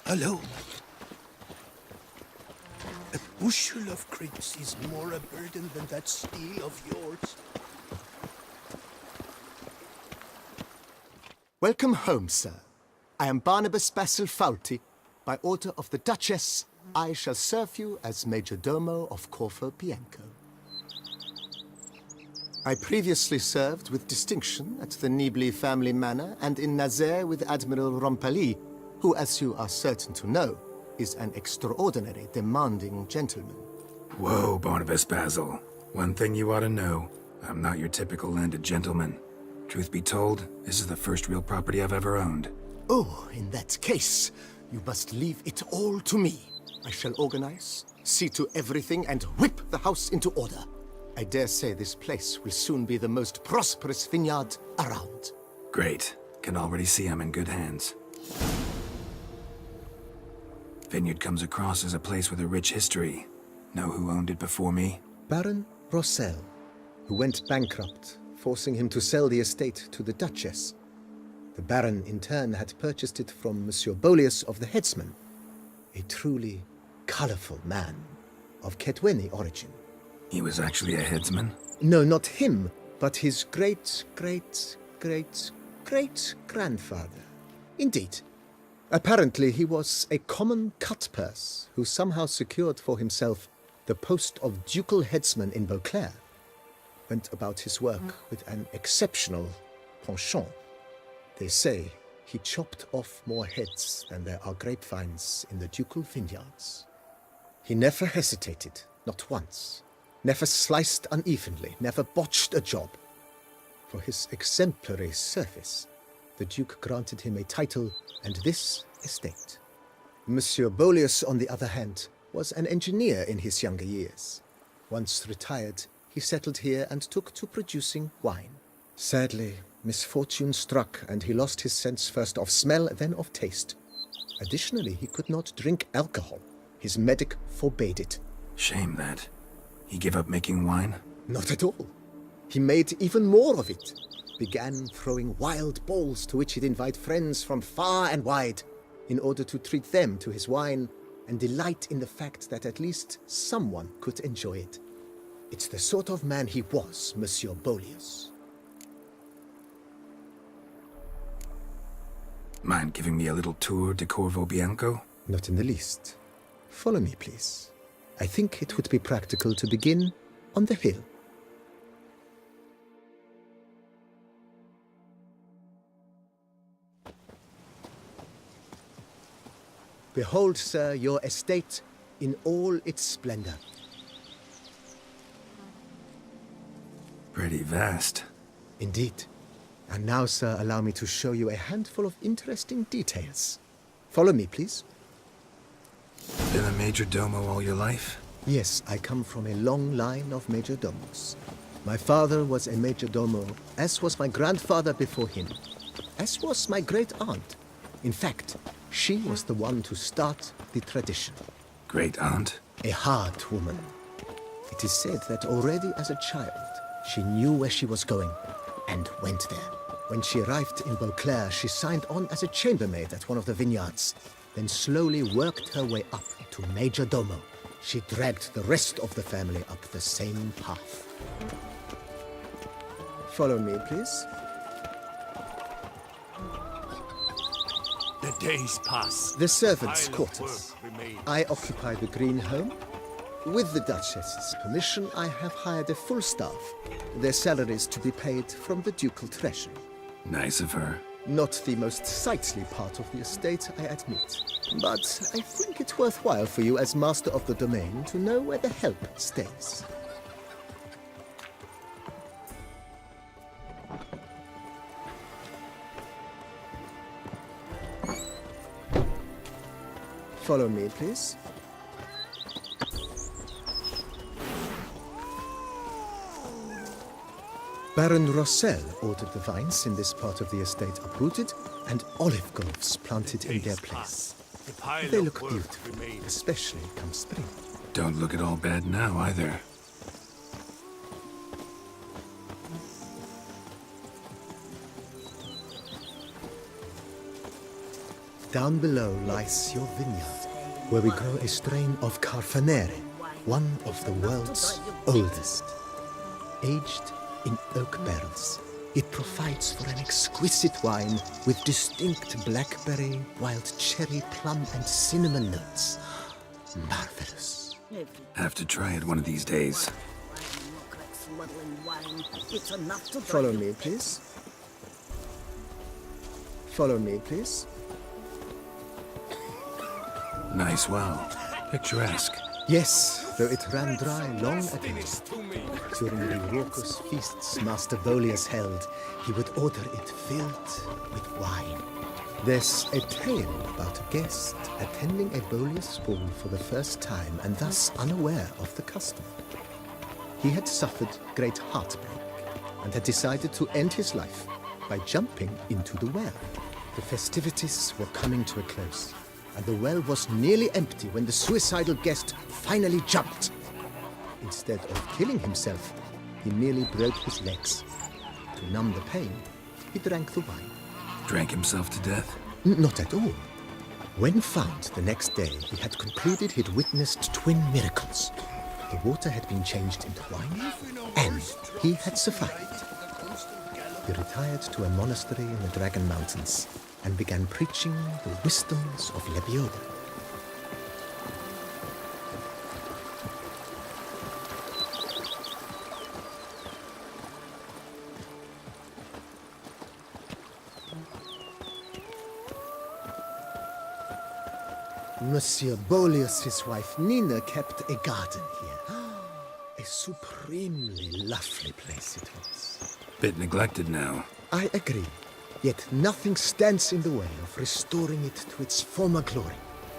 Hello. A bushel of grapes is more a burden than that steel of yours. Welcome home, sir. I am Barnabas Basil Faulty. By order of the Duchess, I shall serve you as Major Domo of Corvo Bianco. I previously served with distinction at the Nibli family manor and in Nazaire with Admiral Rompali, who, as you are certain to know, is an extraordinary, demanding gentleman. Whoa, Barnabas Basil. One thing you ought to know. I'm not your typical landed gentleman. Truth be told, this is the first real property I've ever owned. Oh, in that case, you must leave it all to me. I shall organize, see to everything, and whip the house into order. I dare say this place will soon be the most prosperous vineyard around. Great. Can already see I'm in good hands. Vineyard comes across as a place with a rich history. Know who owned it before me? Baron Rossel, who went bankrupt, forcing him to sell the estate to the Duchess. The Baron, in turn, had purchased it from Monsieur Bolius of the Headsman, a truly colorful man of Ketweni origin. He was actually a headsman? No, not him, but his great-great-great-great-grandfather. Indeed. Apparently, he was a common cut-purse who somehow secured for himself the post of ducal headsman in Beauclair. Went about his work with an exceptional penchant. They say he chopped off more heads than there are grapevines in the ducal vineyards. He never hesitated, not once. Never sliced unevenly, never botched a job. For his exemplary service, the Duke granted him a title and this estate. Monsieur Bolius, on the other hand, was an engineer in his younger years. Once retired, he settled here and took to producing wine. Sadly, misfortune struck and he lost his sense first of smell, then of taste. Additionally, he could not drink alcohol. His medic forbade it. Shame that. He gave up making wine? Not at all. He made even more of it. Began throwing wild balls to which he'd invite friends from far and wide in order to treat them to his wine and delight in the fact that at least someone could enjoy it. It's the sort of man he was, Monsieur Bolius. Mind giving me a little tour de Corvo Bianco? Not in the least. Follow me, please. I think it would be practical to begin on the hill. Behold, sir, your estate in all its splendor. Pretty vast. Indeed. And now, sir, allow me to show you a handful of interesting details. Follow me, please. Been a major domo all your life? Yes, I come from a long line of major domos. My father was a major domo, as was my grandfather before him, as was my great-aunt. In fact, she was the one to start the tradition. Great-aunt? A hard woman. It is said that already as a child, she knew where she was going and went there. When she arrived in Beauclair, she signed on as a chambermaid at one of the vineyards, then slowly worked her way up to major domo. She dragged the rest of the family up the same path. Follow me, please. The days pass. The servants' Pile of quarters. work remains. I occupy the green home. With the Duchess's permission, I have hired a full staff. Their salaries to be paid from the ducal treasury. Nice of her. Not the most sightly part of the estate, I admit. But I think it worthwhile for you as master of the domain to know where the help stays. Follow me, please. Baron Rossel ordered the vines in this part of the estate uprooted and olive groves planted in their place. They look beautiful, especially come spring. Don't look at all bad now, either. Down below lies your vineyard, where we grow a strain of Carfanere, one of the world's oldest. Aged in oak barrels, it provides for an exquisite wine with distinct blackberry, wild cherry, plum, and cinnamon notes. Marvelous. Have to try it one of these days. Follow me, please. Follow me, please. Nice well. Picturesque. Yes, though it ran dry long ago. During the raucous feasts Master Bolius held, he would order it filled with wine. There's a tale about a guest attending a Bolius ball for the first time and thus unaware of the custom. He had suffered great heartbreak and had decided to end his life by jumping into the well. The festivities were coming to a close, and the well was nearly empty when the suicidal guest finally jumped. Instead of killing himself, he merely broke his legs. To numb the pain, he drank the wine. Drank himself to death? Not at all. When found the next day, he had concluded he'd witnessed twin miracles. The water had been changed into wine, and he had survived. He retired to a monastery in the Dragon Mountains and began preaching the wisdoms of Lebioda. Monsieur Bolius' wife Nina kept a garden here. A supremely lovely place it was. Bit neglected now. I agree. Yet nothing stands in the way of restoring it to its former glory,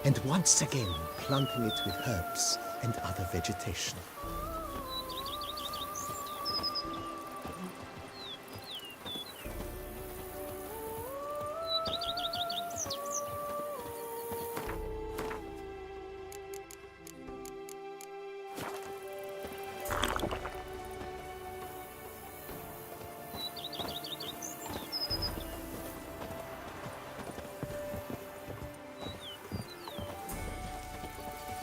and once again planting it with herbs and other vegetation.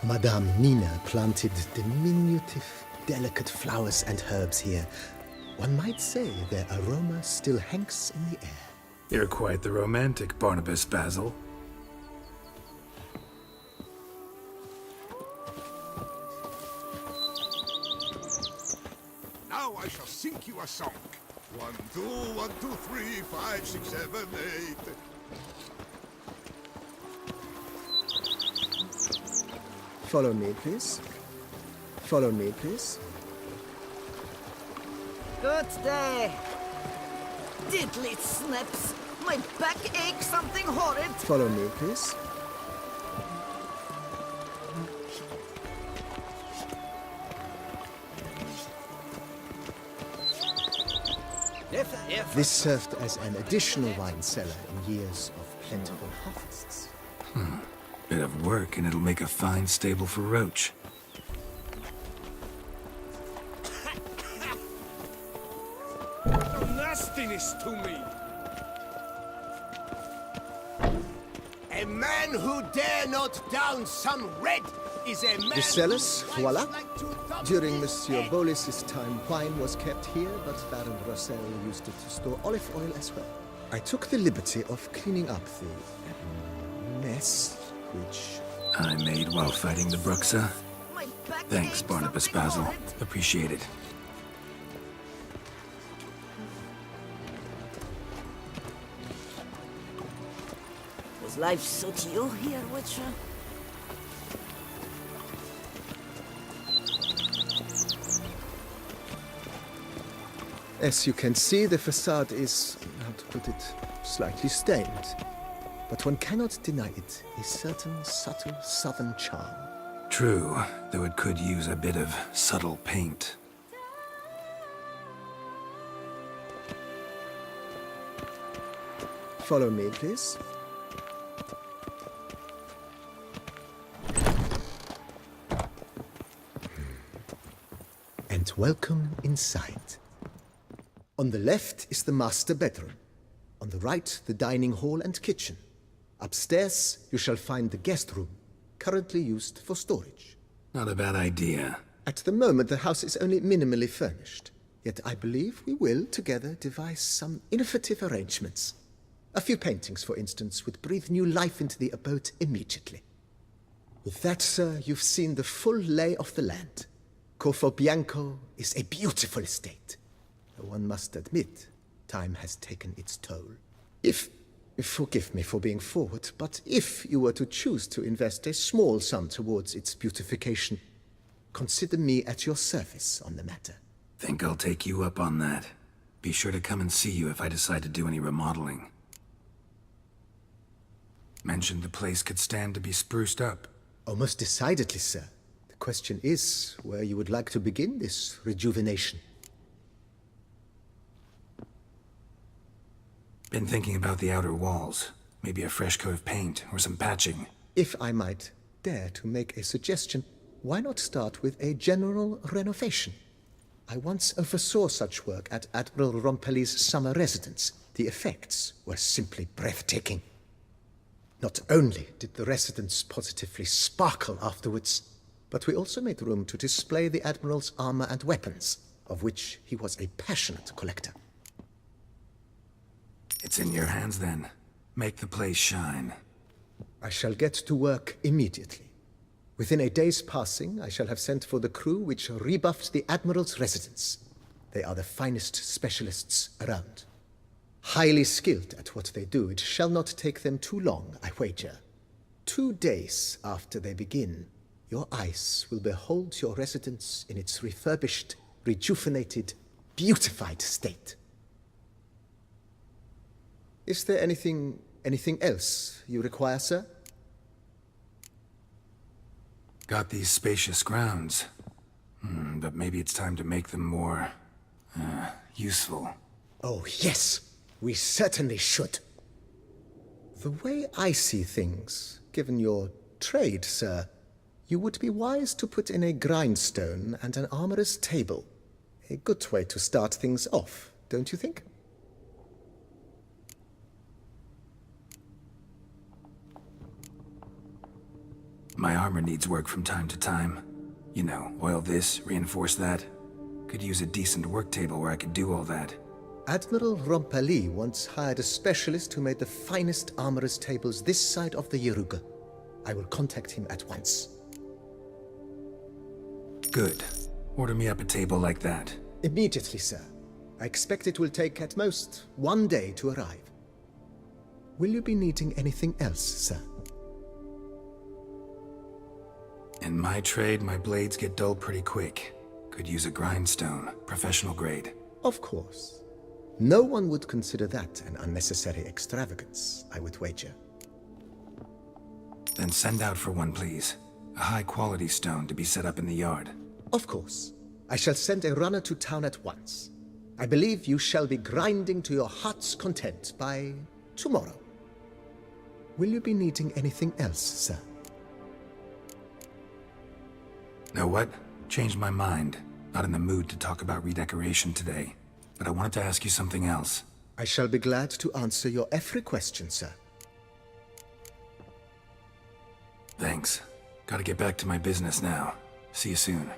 Madame Nina planted diminutive, delicate flowers and herbs here. One might say their aroma still hangs in the air. You're quite the romantic, Barnabas Basil. Now I shall sing you a song. 1, 2, 1, 2, 3, 5, 6, 7, 8. Follow me, please. Follow me, please. Good day. Diddly snips. My back aches something horrid. Follow me, please. This served as an additional wine cellar in years of plentiful harvests. Bit of work and it'll make a fine stable for Roach. Nastiness to me. A man who dare not down some red is a man. The cellars, who voila. fights like two dogs During in Monsieur head. Bolis's time, wine was kept here, but Baron Rossel used it to store olive oil as well. I took the liberty of cleaning up the mess, which... I made while fighting the Bruxa. My back Thanks, aches Barnabas something Basil. horrid. Appreciate it. Does life suit you here, Witcher? As you can see, the facade is, how to put it, slightly stained. But one cannot deny it a certain subtle southern charm. True, though it could use a bit of subtle paint. Follow me, please. And welcome inside. On the left is the master bedroom. On the right, the dining hall and kitchen. Upstairs, you shall find the guest room, currently used for storage. Not a bad idea. At the moment, the house is only minimally furnished. Yet I believe we will, together, devise some innovative arrangements. A few paintings, for instance, would breathe new life into the abode immediately. With that, sir, you've seen the full lay of the land. Corfo Bianco is a beautiful estate. Though one must admit, time has taken its toll. Forgive me for being forward, but if you were to choose to invest a small sum towards its beautification, consider me at your service on the matter. Think I'll take you up on that. Be sure to come and see you if I decide to do any remodeling. Mentioned the place could stand to be spruced up. Oh, most decidedly, sir. The question is where you would like to begin this rejuvenation. Been thinking about the outer walls. Maybe a fresh coat of paint or some patching. If I might dare to make a suggestion, why not start with a general renovation? I once oversaw such work at Admiral Rompelli's summer residence. The effects were simply breathtaking. Not only did the residence positively sparkle afterwards, but we also made room to display the Admiral's armor and weapons, of which he was a passionate collector. It's in your hands then. Make the place shine. I shall get to work immediately. Within a day's passing, I shall have sent for the crew which rebuffed the Admiral's residence. They are the finest specialists around. Highly skilled at what they do, it shall not take them too long, I wager. 2 days after they begin, your eyes will behold your residence in its refurbished, rejuvenated, beautified state. Is there anything else you require, sir? Got these spacious grounds. But maybe it's time to make them more, useful. Oh, yes. We certainly should. The way I see things, given your trade, sir, you would be wise to put in a grindstone and an armorer's table. A good way to start things off, don't you think? My armor needs work from time to time. You know, oil this, reinforce that. Could use a decent work table where I could do all that. Admiral Rompelli once hired a specialist who made the finest armorer's tables this side of the Yaruga. I will contact him at once. Good. Order me up a table like that. Immediately, sir. I expect it will take at most 1 day to arrive. Will you be needing anything else, sir? In my trade, my blades get dull pretty quick. Could use a grindstone, professional grade. Of course. No one would consider that an unnecessary extravagance, I would wager. Then send out for one, please. A high-quality stone to be set up in the yard. Of course. I shall send a runner to town at once. I believe you shall be grinding to your heart's content by tomorrow. Will you be needing anything else, sir? Know what? Changed my mind. Not in the mood to talk about redecoration today. But I wanted to ask you something else. I shall be glad to answer your every question, sir. Thanks. Gotta get back to my business now. See you soon.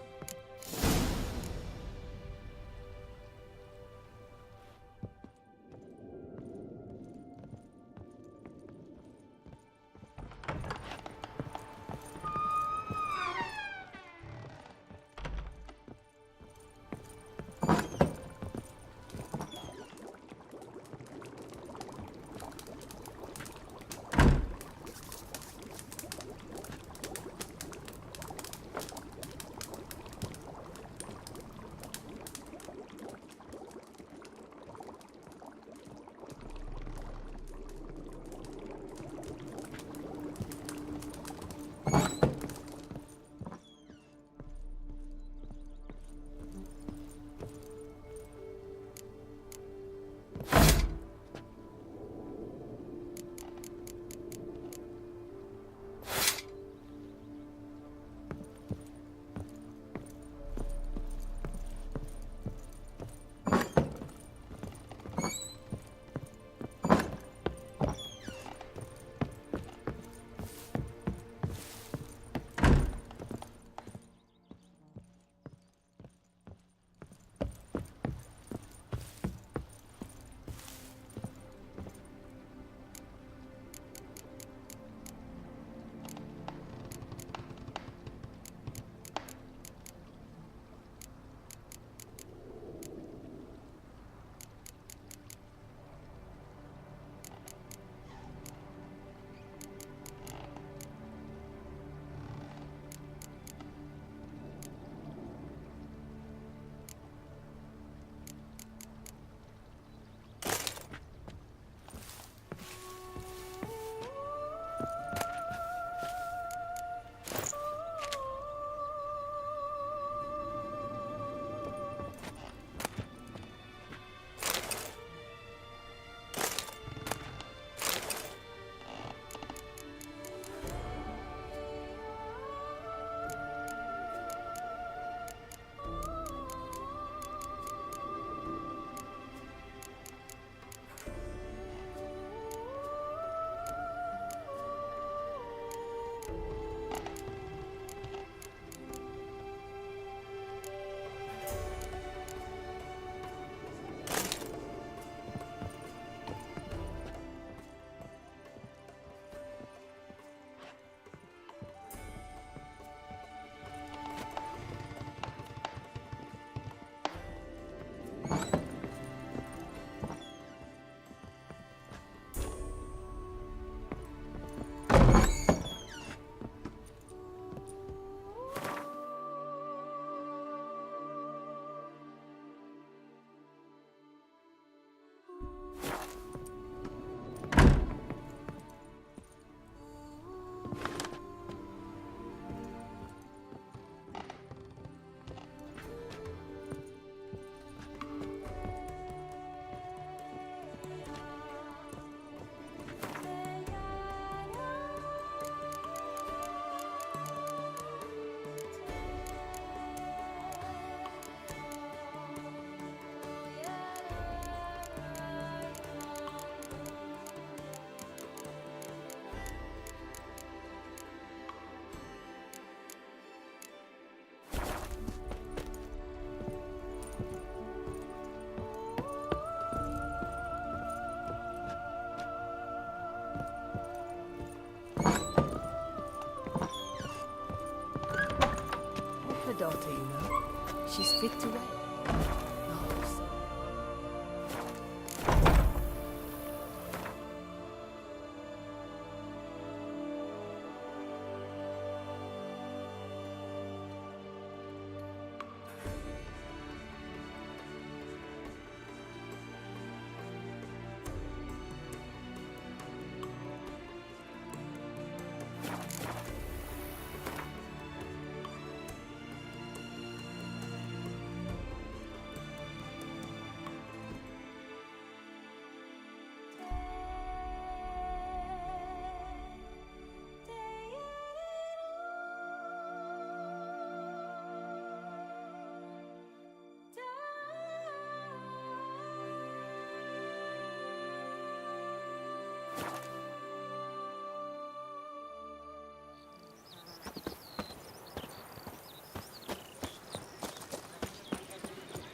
Victor.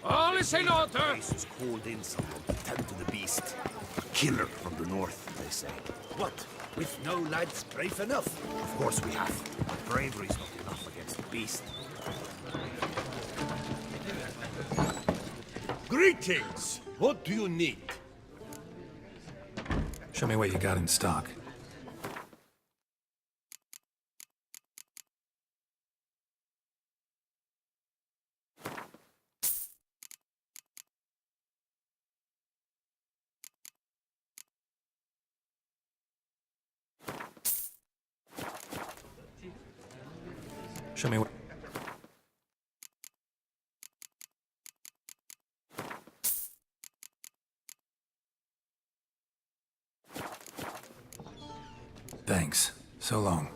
All is in order! Grace is called in someone to tend to the beast. A killer from the north, they say. What? With no lads brave enough? Of course we have. But bravery's not enough against the beast. Greetings! What do you need? Show me what you got in stock. Show me what... Thanks. So long.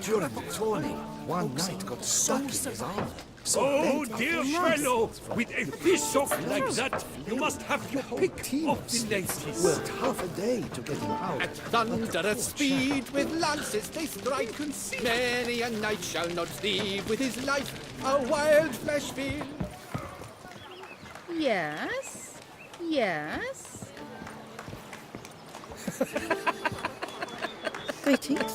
During the tourney, one knight got stuck in his armor. Oh, dear fellow! With a fishhook like that, you must have your pick of the ladies. Worked half a day to get him out. At thunderous speed with lances they strike. Many a knight shall not leave with his life a wild flesh field. Yes. Yes. Greetings.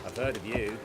I've heard of you.